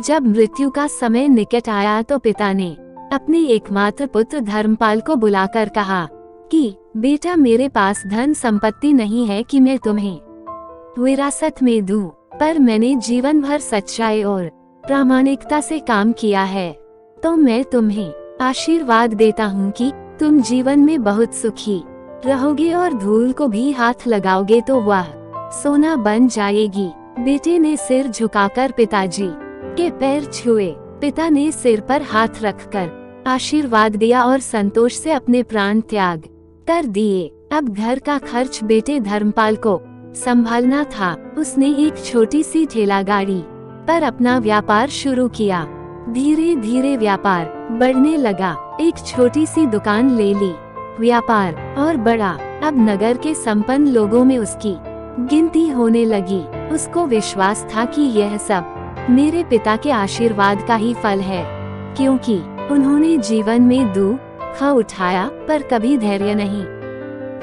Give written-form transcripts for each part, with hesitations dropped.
जब मृत्यु का समय निकट आया तो पिता ने अपने एकमात्र पुत्र धर्मपाल को बुलाकर कहा कि बेटा, मेरे पास धन संपत्ति नहीं है कि मैं तुम्हें विरासत में दूं, पर मैंने जीवन भर सच्चाई और प्रामाणिकता से काम किया है, तो मैं तुम्हें आशीर्वाद देता हूँ कि तुम जीवन में बहुत सुखी रहोगे और धूल को भी हाथ लगाओगे तो वह सोना बन जाएगी। बेटे ने सिर झुकाकर पिताजी के पैर छुए। पिता ने सिर पर हाथ रखकर आशीर्वाद दिया और संतोष से अपने प्राण त्याग कर दिए। अब घर का खर्च बेटे धर्मपाल को संभालना था। उसने एक छोटी सी ठेला गाड़ी पर अपना व्यापार शुरू किया। धीरे धीरे व्यापार बढ़ने लगा। एक छोटी सी दुकान ले ली। व्यापार और बढ़ा। अब नगर के संपन्न लोगों में उसकी गिनती होने लगी। उसको विश्वास था कि यह सब मेरे पिता के आशीर्वाद का ही फल है, क्योंकि उन्होंने जीवन में दुख उठाया पर कभी धैर्य नहीं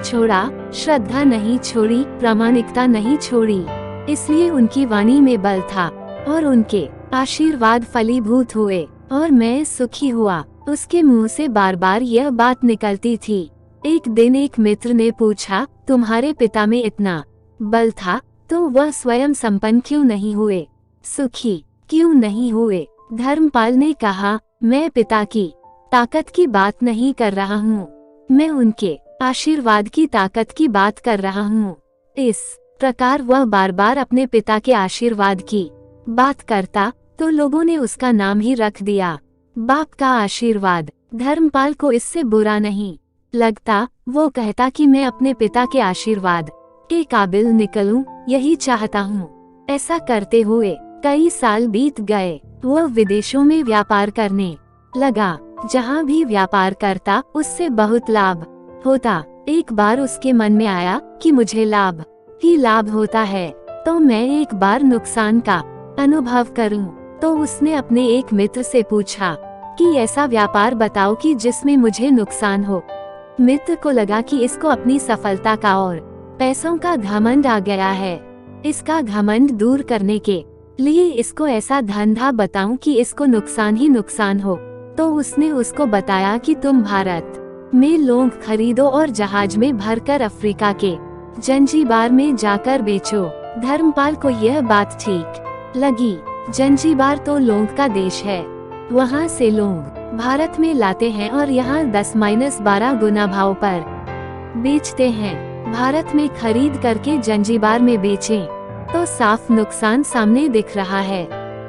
छोड़ा, श्रद्धा नहीं छोड़ी, प्रामाणिकता नहीं छोड़ी। इसलिए उनकी वाणी में बल था और उनके आशीर्वाद फलीभूत हुए और मैं सुखी हुआ। उसके मुंह से बार बार यह बात निकलती थी। एक दिन एक मित्र ने पूछा, तुम्हारे पिता में इतना बल था तो वह स्वयं संपन्न क्यों नहीं हुए, सुखी क्यों नहीं हुए? धर्मपाल ने कहा, मैं पिता की ताकत की बात नहीं कर रहा हूँ, मैं उनके आशीर्वाद की ताकत की बात कर रहा हूँ। इस प्रकार वह बार बार अपने पिता के आशीर्वाद की बात करता तो लोगों ने उसका नाम ही रख दिया, बाप का आशीर्वाद। धर्मपाल को इससे बुरा नहीं लगता। वो कहता कि मैं अपने पिता के आशीर्वाद के काबिल निकलूं, यही चाहता हूँ। ऐसा करते हुए कई साल बीत गए। वह विदेशों में व्यापार करने लगा। जहाँ भी व्यापार करता उससे बहुत लाभ होता। एक बार उसके मन में आया कि मुझे लाभ ही लाभ होता है, तो मैं एक बार नुकसान का अनुभव करूं। तो उसने अपने एक मित्र से पूछा कि ऐसा व्यापार बताओ कि जिसमें मुझे नुकसान हो। मित्र को लगा कि इसको अपनी सफलता का और पैसों का घमंड आ गया है। इसका घमंड दूर करने के लिए इसको ऐसा धंधा बताऊं कि इसको नुकसान ही नुकसान हो। तो उसने उसको बताया कि तुम भारत में लौंग खरीदो और जहाज में भरकर अफ्रीका के जंजीबार में जाकर बेचो। धर्मपाल को यह बात ठीक लगी। जंजीबार तो लौंग का देश है, वहाँ से लौंग भारत में लाते हैं और यहाँ 10-12 गुना भाव पर बेचते हैं। भारत में खरीद करके जंजीबार में बेचें तो साफ नुकसान सामने दिख रहा है।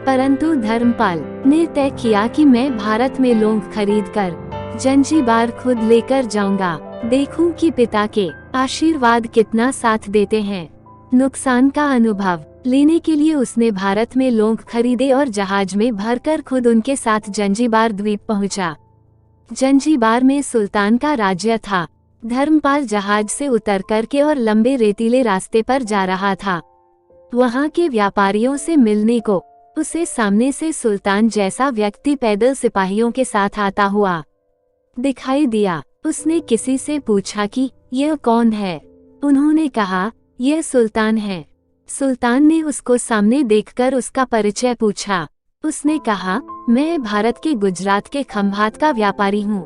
परंतु धर्मपाल ने तय किया कि मैं भारत में लौंग खरीद कर जंजीबार खुद लेकर जाऊंगा, देखूं कि पिता के आशीर्वाद कितना साथ देते हैं। नुकसान का अनुभव लेने के लिए उसने भारत में लौंग खरीदे और जहाज में भरकर खुद उनके साथ जंजीबार द्वीप पहुंचा। जंजीबार में सुल्तान का राज्य था। धर्मपाल जहाज से उतर करके और लंबे रेतीले रास्ते पर जा रहा था। वहां के व्यापारियों से मिलने को उसे सामने से सुल्तान जैसा व्यक्ति पैदल सिपाहियों के साथ आता हुआ दिखाई दिया। उसने किसी से पूछा कि यह कौन है? उन्होंने कहा, यह सुल्तान है। सुल्तान ने उसको सामने देखकर उसका परिचय पूछा। उसने कहा, मैं भारत के गुजरात के खंभात का व्यापारी हूँ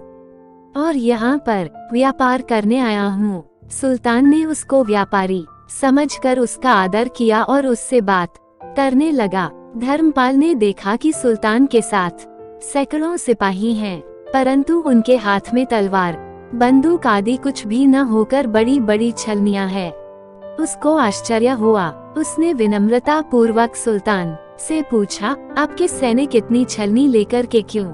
और यहाँ पर व्यापार करने आया हूँ। सुल्तान ने उसको व्यापारी समझकर उसका आदर किया और उससे बात करने लगा। धर्मपाल ने देखा कि सुल्तान के साथ सैकड़ों सिपाही हैं, परंतु उनके हाथ में तलवार, बंदूक आदि कुछ भी न होकर बड़ी बड़ी छलनियां हैं। उसको आश्चर्य हुआ। उसने विनम्रता पूर्वक सुल्तान से पूछा, आपके सैनिक इतनी छलनी लेकर के क्यों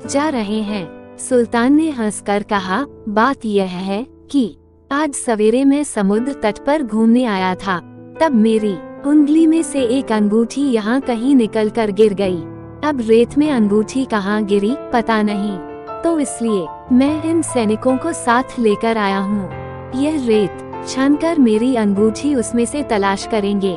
जा रहे हैं? सुल्तान ने हंसकर कहा, बात यह है कि आज सवेरे मैं समुद्र तट पर घूमने आया था, तब मेरी उंगली में से एक अंगूठी यहाँ कहीं निकल कर गिर गई। अब रेत में अंगूठी कहाँ गिरी पता नहीं, तो इसलिए मैं इन सैनिकों को साथ लेकर आया हूँ। यह रेत छानकर मेरी अंगूठी उसमें से तलाश करेंगे।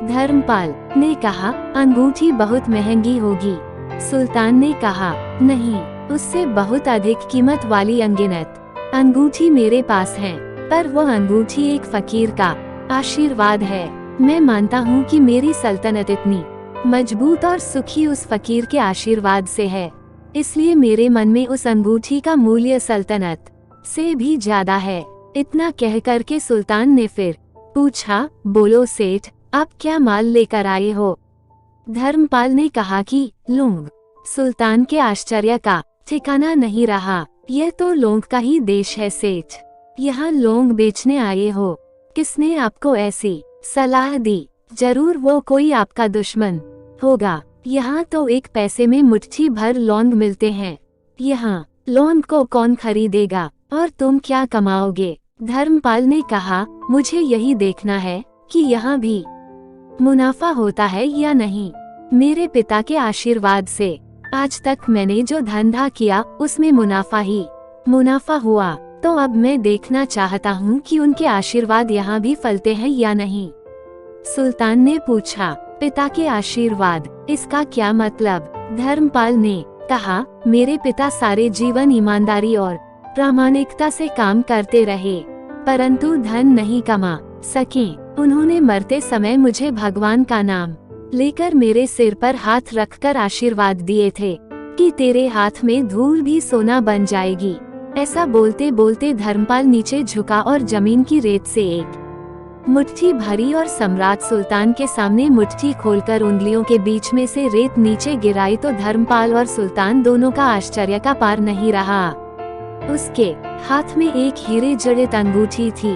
धर्मपाल ने कहा, अंगूठी बहुत महंगी होगी। सुल्तान ने कहा, नहीं, उससे बहुत अधिक कीमत वाली अनगिनत अंगूठी मेरे पास है, पर वह अंगूठी एक फकीर का आशीर्वाद है। मैं मानता हूँ कि मेरी सल्तनत इतनी मजबूत और सुखी उस फकीर के आशीर्वाद से है, इसलिए मेरे मन में उस अंगूठी का मूल्य सल्तनत से भी ज्यादा है। इतना कहकर के सुल्तान ने फिर पूछा, बोलो सेठ, आप क्या माल लेकर आए हो? धर्मपाल ने कहा कि लौंग। सुल्तान के आश्चर्य का ठिकाना नहीं रहा। यह तो लौंग का ही देश है सेठ, यहाँ लौंग बेचने आए हो? किसने आपको ऐसी सलाह दी? जरूर वो कोई आपका दुश्मन होगा। यहाँ तो एक पैसे में मुट्ठी भर लौंग मिलते हैं। यहाँ लौंग को कौन खरीदेगा और तुम क्या कमाओगे? धर्मपाल ने कहा, मुझे यही देखना है कि यहाँ भी मुनाफा होता है या नहीं। मेरे पिता के आशीर्वाद से आज तक मैंने जो धंधा किया उसमें मुनाफा ही मुनाफा हुआ, तो अब मैं देखना चाहता हूँ कि उनके आशीर्वाद यहाँ भी फलते हैं या नहीं। सुल्तान ने पूछा, पिता के आशीर्वाद, इसका क्या मतलब? धर्मपाल ने कहा, मेरे पिता सारे जीवन ईमानदारी और प्रामाणिकता से काम करते रहे, परंतु धन नहीं कमा सके। उन्होंने मरते समय मुझे भगवान का नाम लेकर मेरे सिर पर हाथ रखकर आशीर्वाद दिए थे कि तेरे हाथ में धूल भी सोना बन जाएगी। ऐसा बोलते बोलते धर्मपाल नीचे झुका और जमीन की रेत से एक मुट्ठी भरी और सम्राट सुल्तान के सामने मुट्ठी खोलकर उंगलियों के बीच में से रेत नीचे गिराई तो धर्मपाल और सुल्तान दोनों का आश्चर्य का पार नहीं रहा। उसके हाथ में एक हीरे जड़ित अंगूठी थी।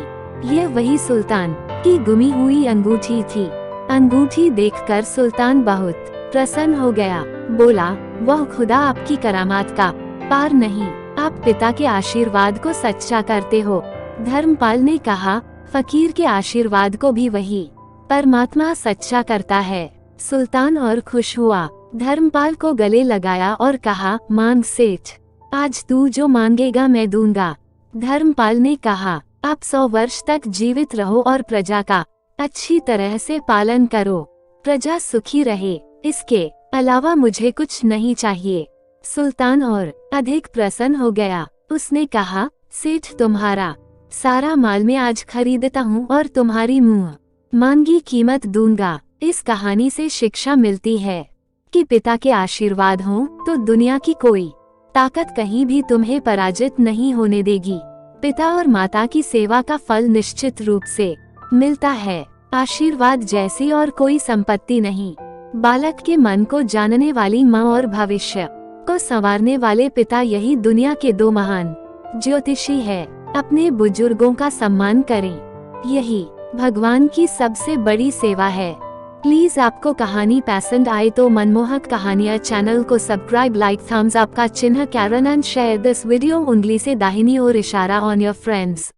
यह वही सुल्तान की गुमी हुई अंगूठी थी। अंगूठी देखकर सुल्तान बहुत प्रसन्न हो गया। बोला, वह खुदा आपकी करामात का पार नहीं, आप पिता के आशीर्वाद को सच्चा करते हो। धर्मपाल ने कहा, फकीर के आशीर्वाद को भी वही परमात्मा सच्चा करता है। सुल्तान और खुश हुआ, धर्मपाल को गले लगाया और कहा, मांग सेठ, आज तू जो मांगेगा मैं दूंगा। धर्मपाल ने कहा, आप 100 वर्ष तक जीवित रहो और प्रजा का अच्छी तरह से पालन करो, प्रजा सुखी रहे, इसके अलावा मुझे कुछ नहीं चाहिए। सुल्तान और अधिक प्रसन्न हो गया। उसने कहा, सेठ, तुम्हारा सारा माल मैं आज खरीदता हूँ और तुम्हारी मुँह मांगी कीमत दूंगा। इस कहानी से शिक्षा मिलती है कि पिता के आशीर्वाद हों तो दुनिया की कोई ताकत कहीं भी तुम्हें पराजित नहीं होने देगी। पिता और माता की सेवा का फल निश्चित रूप से मिलता है। आशीर्वाद जैसी और कोई संपत्ति नहीं। बालक के मन को जानने वाली माँ और भविष्य को संवारने वाले पिता, यही दुनिया के 2 महान ज्योतिषी है। अपने बुजुर्गों का सम्मान करें, यही भगवान की सबसे बड़ी सेवा है। प्लीज आपको कहानी पसंद आए तो मनमोहक कहानियाँ चैनल को सब्सक्राइब, लाइक, थम्स अप का चिन्ह कैरन एंड शेयर दिस वीडियो उंगली से दाहिनी ओर इशारा ऑन योर फ्रेंड्स।